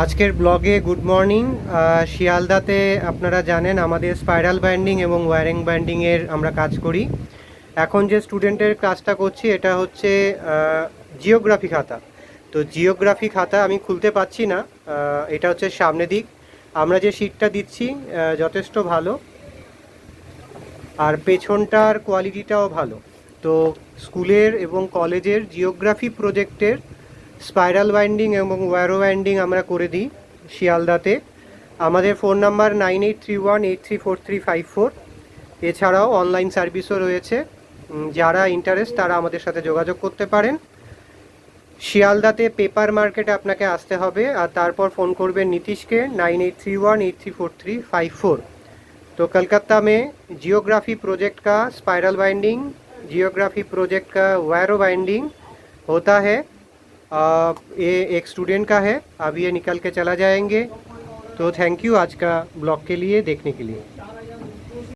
আজকের ব্লগে good morning. শিয়ালদাতে আপনারা জানেন আমাদের স্পাইরাল বাইন্ডিং এবং ওয়্যারিং বাইন্ডিংয়ের আমরা কাজ করি। এখন যে স্টুডেন্টের ক্লাসটা করছি এটা হচ্ছে জিওগ্রাফি খাতা। তো জিওগ্রাফি খাতা আমি খুলতে পারছি না, এটা হচ্ছে সামনে দিক। আমরা যে শিটটা দিচ্ছি যথেষ্ট ভালো, আর পেছনটার কোয়ালিটিটাও ভালো। তো স্কুলের এবং কলেজের জিওগ্রাফি প্রজেক্টের স্পাইরাল বাইন্ডিং এবং ওয়্যারো বাইন্ডিং আমরা করে দিই শিয়ালদাতে। আমাদের ফোন নাম্বার 9831834354। এছাড়াও অনলাইন সার্ভিসও রয়েছে। যারা ইন্টারেস্ট তারা আমাদের সাথে যোগাযোগ করতে পারেন। শিয়ালদাতে পেপার মার্কেটে আপনাকে আসতে হবে, আর তারপর ফোন করবেন नीतीशকে 9831834354। तो कलकत्ता में जियोग्राफी प्रोजेक्ट का स्पाइरल बाइंडिंग, जियोग्राफी प्रोजेक्ट का वायरो बाइंडिंग होता है। ये एक स्टूडेंट का है, अब ये निकल के चला जाएंगे। तो थैंक यू आज का ब्लॉग के लिए देखने के लिए।